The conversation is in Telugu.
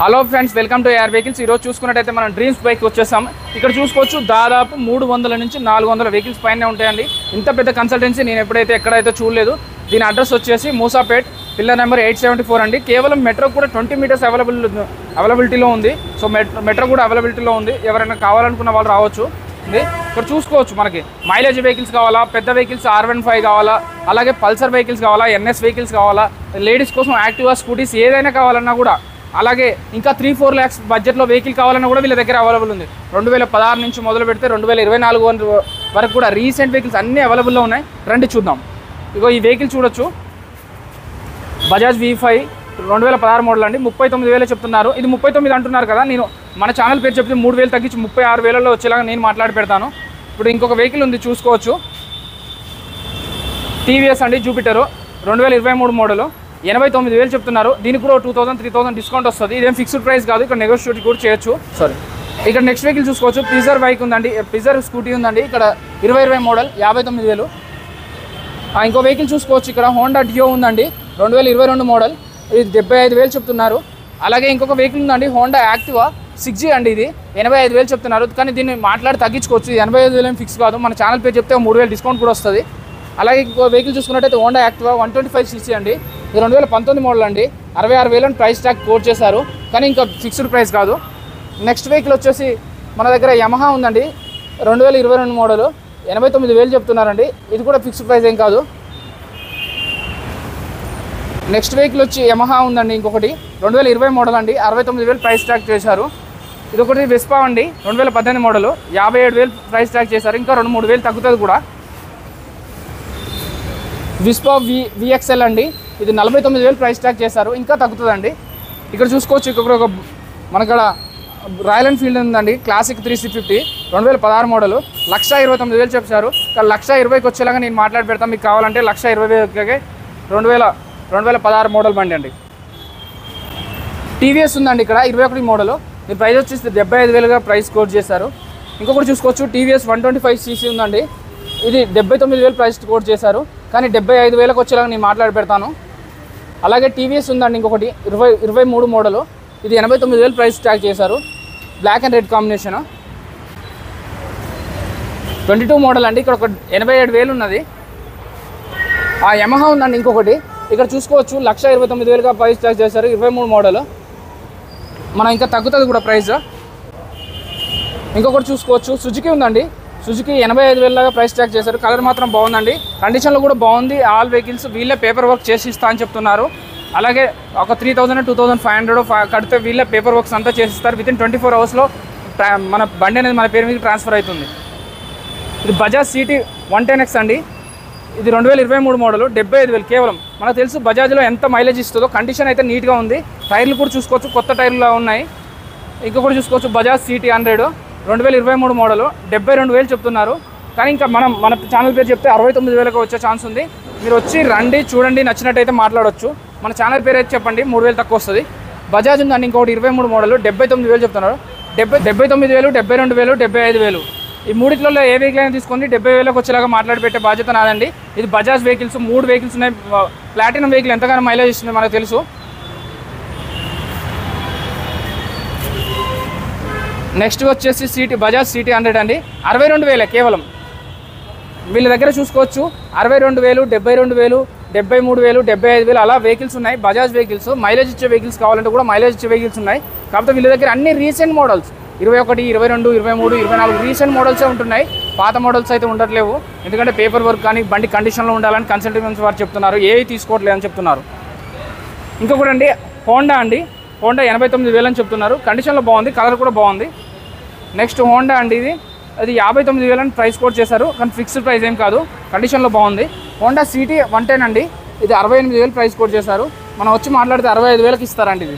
Hello friends, welcome to AR vehicles. ఈరోజు చూసుకున్నట్టయితే మనం డ్రీమ్స్ బైక్ వచ్చేసాం. ఇక్కడ చూసుకోవచ్చు దాదాపు 300 నుంచి 400 వెహికల్స్ పైన ఉంటాయండి. ఇంత పెద్ద కన్సల్టెన్సీ నేను ఎక్కడైతే చూడలేదు. దీని అడ్రస్ వచ్చేసి మూసాపేట్, పిల్లర్ నెంబర్ 874 అండి. కేవలం మెట్రో కూడా 20 మీటర్స్ అవైలబిలిటీలో ఉంది. సో మెట్రో కూడా అవైలబిలిటీలో ఉంది. ఎవరైనా కావాలనుకున్న వాళ్ళు రావచ్చు. ఇక్కడ చూసుకోవచ్చు, మనకి మైలేజ్ వెహికల్స్ కావాలా, పెద్ద వెహికల్స్ R15 కావాలా, అలాగే పల్సర్ వెహికల్స్ కావాలా, NS వెహికల్స్ కావాలా, లేడీస్ కోసం యాక్టివా స్కూటీస్ ఏదైనా కావాలన్నా కూడా, అలాగే ఇంకా 3-4 lakhs బడ్జెట్లో వెహికల్ కావాలన్నా కూడా వీళ్ళ దగ్గర అవైలబుల్ ఉంది. 2016 నుంచి మొదలు పెడితే 2024 వరకు కూడా రీసెంట్ వెహికల్స్ అన్నీ అవైలబుల్లో ఉన్నాయి. రండి చూద్దాం. ఇగో ఈ వెహికల్ చూడొచ్చు, బజాజ్ V5 2016 మోడల్ అండి. 39,000 చెప్తున్నారు. ఇది 39 అంటున్నారు కదా. నేను మన ఛానల్ పేరు చెప్తే 3,000 తగ్గించి 36,000లో వచ్చేలాగా నేను మాట్లాడి పెడతాను. ఇప్పుడు ఇంకొక వెహికల్ ఉంది, చూసుకోవచ్చు. TVS అండి, జూపిటర్ 2023 మోడల్, 89,000 చెప్తున్నారు. దీనికి కూడా 2,000-3,000 డిస్కౌంట్ వస్తుంది. ఇదేం ఫిక్స్డ్ ప్రైస్ కాదు, ఇక్కడ నెగోషియేట్ కూడా చేయొచ్చు. ఇక్కడ నెక్స్ట్ వెహికల్ చూసుకోవచ్చు, పిజర్ బైక్ ఉందండి, పిజర్ స్కూటీ ఉందండి. ఇక్కడ 2020 మోడల్, 59,000. ఇంకో వెహికల్ చూసుకోవచ్చు, ఇక్కడ హోండా డియో ఉందండి, 2022 మోడల్, ఇది 75,000 చెప్తున్నారు. అలాగే ఇంకొక వెహికల్ ఉందండి, హోండా యాక్టివా 6G అండి, ఇది 85,000 చెప్తున్నారు. కానీ దీన్ని మాట్లాడి తగ్గించుకోవచ్చు. 85,000 ఫిక్స్ కాదు, మన ఛానల్ పేరు చెప్తే 3,000 డిస్కౌంట్ కూడా వస్తుంది. అలాగే ఇంకో వెహికల్ చూసుకున్నట్టయితే హోండా యాక్టివా 125cc అండి, ఇది 2019 మోడల్ అండి, 66,000 ప్రైస్ ట్యాగ్ కోట్ చేశారు. కానీ ఇంకా ఫిక్స్డ్ ప్రైస్ కాదు. నెక్స్ట్ వెహికల్ వచ్చేసి మన దగ్గర యమహా ఉందండి, 2022 మోడల్, 89,000 చెప్తున్నారండి. ఇది కూడా ఫిక్స్డ్ ప్రైస్ ఏం కాదు. నెక్స్ట్ వెహికల్ వచ్చి యమహా ఉందండి, ఇంకొకటి 2020 మోడల్ అండి, 69,000 ప్రైస్ ట్యాగ్ చేశారు. ఇదొకటి వెస్పా అండి, 2018 మోడల్, 57,000 ప్రైస్ ట్యాగ్ చేశారు. ఇంకా 2-3,000 తగ్గుతుంది కూడా. విస్పా VXL అండి, ఇది 49,000 ప్రైస్ ట్యాగ్ చేశారు. ఇంకా తగ్గుతుందండి. ఇక్కడ చూసుకోవచ్చు, ఇక్కడ ఒక మనకడ రాయల్ ఎన్ఫీల్డ్ ఉందండి, క్లాసిక్ 350 2016 మోడల్, 1,29,000 చెప్పారు. కానీ 1,20,000కి వచ్చేలాగా నేను మాట్లాడి పెడతాను. మీకు కావాలంటే 1,20,000కి 2016 మోడల్ బండి అండి. TVS ఉందండి, ఇక్కడ 21 మోడల్, దీని ప్రైస్ వచ్చేసి 75,000గా ప్రైస్ కోట్ చేశారు. ఇంకొకటి చూసుకోవచ్చు, TVS 125cc ఉందండి, ఇది 79,000 ప్రైస్ కోట్ చేశారు. కానీ 75,000కి వచ్చేలాగా నేను మాట్లాడి పెడతాను. అలాగే TVS ఉందండి, ఇంకొకటి 23 మోడల్, ఇది 89,000 ప్రైస్ ట్యాగ్ చేశారు. Black and red combination. 22 model అండి, ఇక్కడ ఒక 87,000 ఉన్నది. యమహా ఉందండి, ఇంకొకటి ఇక్కడ చూసుకోవచ్చు, 1,29,000గా ప్రైస్ ట్యాగ్ చేశారు. 23 మోడల్, మనం ఇంకా తగ్గుతుంది కూడా ప్రైస్. ఇంకొకటి చూసుకోవచ్చు, సుజుకి ఉందండి, సుజుకి 85,000లాగా ప్రైస్ ట్యాగ్ చేశారు. కలర్ మాత్రం బాగుందండి, కండిషన్లో కూడా బాగుంది. ఆల్ వెహికల్స్ వీళ్ళే పేపర్ వర్క్ చేసి ఇస్తా అని చెప్తున్నారు. అలాగే ఒక 3,000-2,500 కడితే వీళ్ళే పేపర్ వర్క్స్ అంతా చేసిస్తారు. వితిన్ 24 అవర్స్లో మన బండి అనేది మన పేరు మీద ట్రాన్స్ఫర్ అవుతుంది. ఇది బజాజ్ CT 110X అండి, ఇది 2023 మోడల్, 75,000 కేవలం. మనకు తెలుసు బజాజ్లో ఎంత మైలేజ్ ఇస్తుందో. కండిషన్ అయితే నీట్గా ఉంది. టైర్లు కూడా చూసుకోవచ్చు, కొత్త టైర్లు ఉన్నాయి. ఇంకొకటి చూసుకోవచ్చు, బజాజ్ CT 100 2023 మోడల్, 72,000 చెప్తున్నారు. కానీ ఇంకా మన ఛానల్ పేరు చెప్తే 69,000కి వచ్చే ఛాన్స్ ఉంది. మీరు వచ్చి రండి, చూడండి, నచ్చినట్టయితే మాట్లాడవచ్చు. మన ఛానల్ పేరు అయితే చెప్పండి, 3,000 తక్కువ వస్తుంది. బజాజ్ ఉందండి, ఇంకొకటి 23 మోడల్, 79,000 చెప్తున్నారు. 79,000, 72,000, 75,000 ఈ మూడిట్లో ఏ వెహికల్ అయినా తీసుకొని 70,000కి వచ్చేలాగా మాట్లాడి పెట్టే బాధ్యత నాదండి. ఇది బజాజ్ వెహికల్స్, 3 వెహికల్స్ ఉన్నాయి. ప్లాటినం వెహికల్ ఎంతగానో మైలేజ్ ఇస్తుంది మనకు తెలుసు. నెక్స్ట్ వచ్చేసి బజాజ్ CT 100 అండి, 62,000 కేవలం. వీళ్ళ దగ్గర చూసుకోవచ్చు, 62,000, 72,000, 73,000, 75,000 అలా వెహికల్స్ ఉన్నాయి. బజాజ్ వెహికల్స్ మైలేజ్ ఇచ్చే వెహికల్స్ కావాలంటే కూడా మైలేజ్ ఇచ్చే వెహికల్స్ ఉన్నాయి. కాకపోతే వీళ్ళ దగ్గర అన్ని రీసెంట్ మోడల్స్, 21, 22, 23, 24 రీసెంట్ మోడల్సే ఉంటున్నాయి. పాత మోడల్స్ అయితే ఉండట్లేవు. ఎందుకంటే పేపర్ వర్క్ కానీ బండి కండిషన్లో ఉండాలని కన్సల్టెన్సీ వారు చెప్తున్నారు. ఏవి తీసుకోవట్లేదు అని చెప్తున్నారు. ఇంకొకటి అండి, హోండా అండి, హోండా 89,000 అని చెప్తున్నారు. కండిషన్లో బాగుంది, కలర్ కూడా బాగుంది. నెక్స్ట్ హోండా అండి, అది 59,000 ప్రైస్ కోట్ చేశారు. కానీ ఫిక్స్డ్ ప్రైస్ ఏం కాదు, కండిషన్లో బాగుంది. హోండా CT 110 అండి, ఇది 68,000 ప్రైస్ కోట్ చేశారు. మనం వచ్చి మాట్లాడితే 65,000కి ఇస్తారండి ఇది.